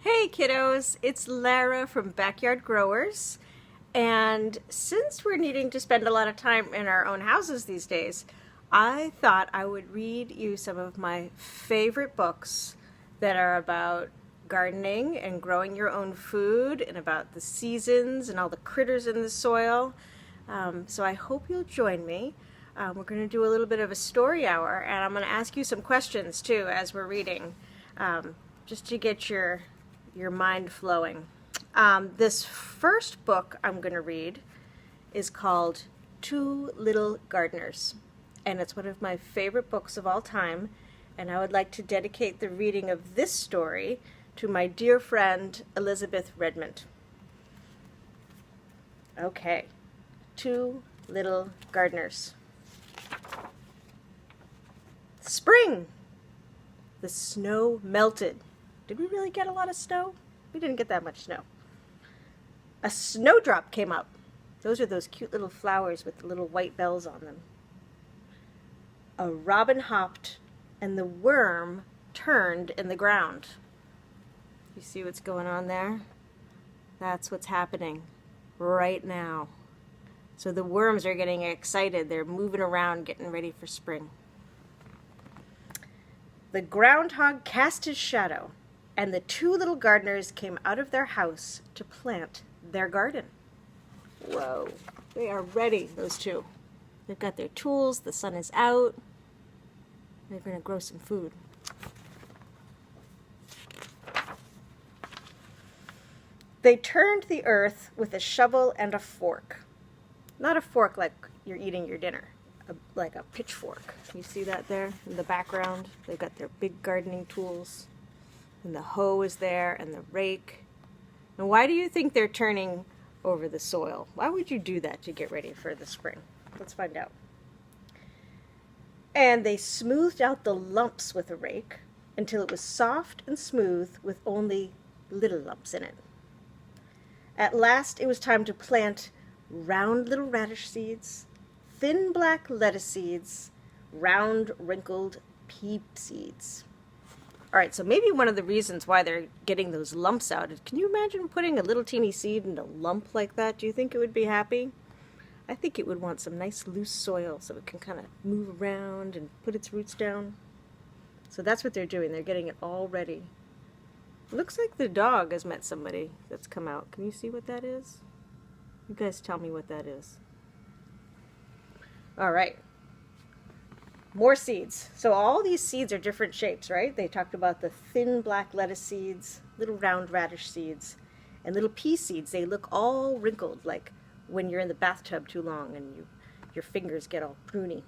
Hey kiddos, it's Lara from Backyard Growers. And since we're needing to spend a lot of time in our own houses these days, I thought I would read you some of my favorite books that are about gardening and growing your own food and about the seasons and all the critters in the soil. So I hope you'll join me. We're going to do a little bit of a story hour, and I'm going to ask you some questions too as we're reading, just to get your mind flowing. This first book I'm going to read is called Two Little Gardeners, and it's one of my favorite books of all time, and I would like to dedicate the reading of this story to my dear friend Elizabeth Redmond. Okay, Two Little Gardeners. Spring! The snow melted. Did we really get a lot of snow? We didn't get that much snow. A snowdrop came up. Those are those cute little flowers with the little white bells on them. A robin hopped, and the worm turned in the ground. You see what's going on there? That's what's happening right now. So the worms are getting excited. They're moving around, getting ready for spring. The groundhog cast his shadow, and the two little gardeners came out of their house to plant their garden. Whoa, they are ready, those two. They've got their tools, the sun is out. They're going to grow some food. They turned the earth with a shovel and a fork. Not a fork like you're eating your dinner, like a pitchfork. You see that there in the background? They've got their big gardening tools. And the hoe is there, and the rake. And why do you think they're turning over the soil? Why would you do that to get ready for the spring? Let's find out. And they smoothed out the lumps with a rake until it was soft and smooth with only little lumps in it. At last it was time to plant round little radish seeds, thin black lettuce seeds, round wrinkled pea seeds. All right, so maybe one of the reasons why they're getting those lumps out is, can you imagine putting a little teeny seed in a lump like that? Do you think it would be happy? I think it would want some nice loose soil so it can kind of move around and put its roots down. So that's what they're doing. They're getting it all ready. It looks like the dog has met somebody that's come out. Can you see what that is? You guys tell me what that is. All right. More seeds. So all these seeds are different shapes, right? They talked about the thin black lettuce seeds, little round radish seeds, and little pea seeds. They look all wrinkled, like when you're in the bathtub too long and your fingers get all pruny.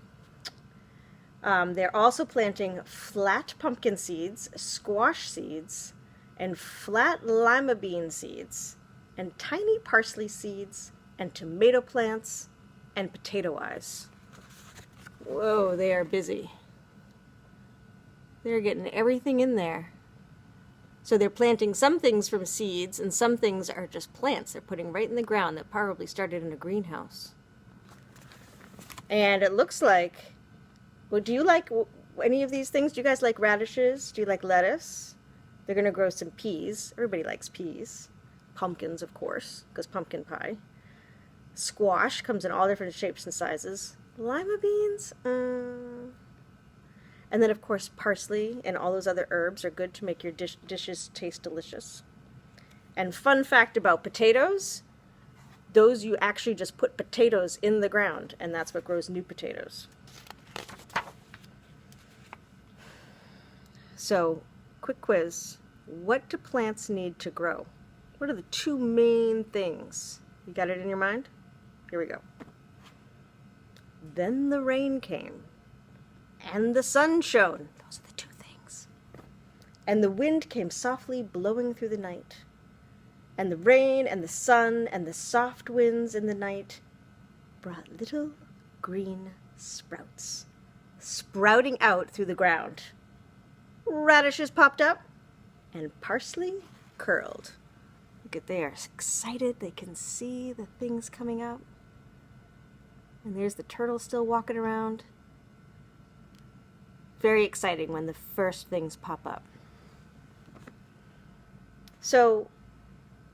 They're also planting flat pumpkin seeds, squash seeds, and flat lima bean seeds, and tiny parsley seeds, and tomato plants, and potato eyes. Whoa, they are busy. They're getting everything in there. So they're planting some things from seeds, and some things are just plants they're putting right in the ground that probably started in a greenhouse. And it looks like, well, do you like any of these things? Do you guys like radishes? Do you like lettuce? They're going to grow some peas. Everybody likes peas. Pumpkins, of course, because pumpkin pie. Squash comes in all different shapes and sizes. Lima beans? And then, of course, parsley and all those other herbs are good to make your dishes taste delicious. And fun fact about potatoes, those you actually just put potatoes in the ground, and that's what grows new potatoes. So, quick quiz. What do plants need to grow? What are the two main things? You got it in your mind? Here we go. Then the rain came, and the sun shone. Those are the two things. And the wind came softly blowing through the night. And the rain and the sun and the soft winds in the night brought little green sprouts, sprouting out through the ground. Radishes popped up, and parsley curled. Look at, they are excited. They can see the things coming up. And there's the turtle still walking around. Very exciting when the first things pop up. So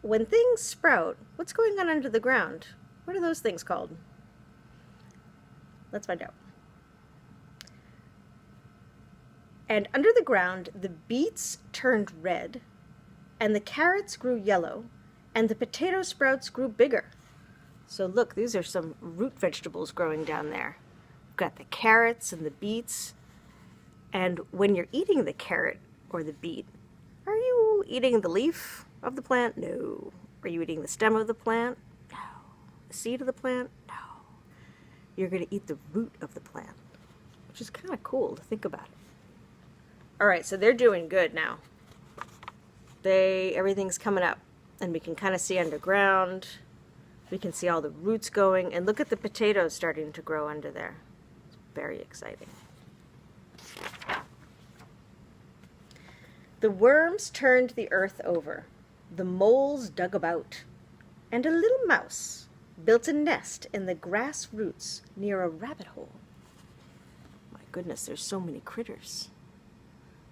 when things sprout, what's going on under the ground? What are those things called? Let's find out. And under the ground, the beets turned red, and the carrots grew yellow, and the potato sprouts grew bigger. So look, these are some root vegetables growing down there. We've got the carrots and the beets. And when you're eating the carrot or the beet, are you eating the leaf of the plant? No. Are you eating the stem of the plant? No. The seed of the plant? No. You're going to eat the root of the plant, which is kind of cool to think about it. All right, so they're doing good now. Everything's coming up, and we can kind of see underground. We can see all the roots going, and look at the potatoes starting to grow under there. It's very exciting. The worms turned the earth over. The moles dug about, and a little mouse built a nest in the grass roots near a rabbit hole. My goodness, there's so many critters.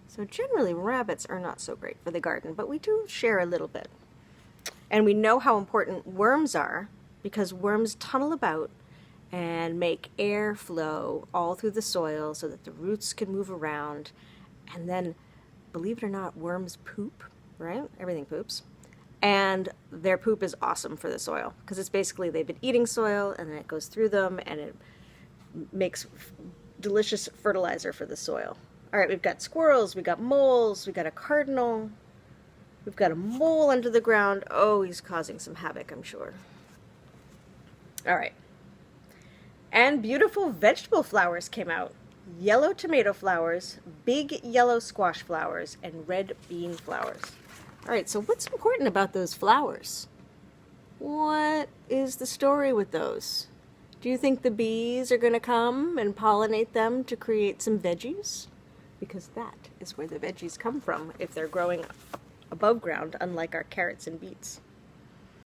So generally, rabbits are not so great for the garden, but we do share a little bit. And we know how important worms are because worms tunnel about and make air flow all through the soil so that the roots can move around. And then, believe it or not, worms poop, right? Everything poops. And their poop is awesome for the soil because it's basically they've been eating soil and then it goes through them and it makes delicious fertilizer for the soil. All right, we've got squirrels, we've got moles, we've got a cardinal, we've got a mole under the ground. Oh, he's causing some havoc, I'm sure. All right. And beautiful vegetable flowers came out. Yellow tomato flowers, big yellow squash flowers, and red bean flowers. All right, so what's important about those flowers? What is the story with those? Do you think the bees are going to come and pollinate them to create some veggies? Because that is where the veggies come from if they're growing above ground, unlike our carrots and beets.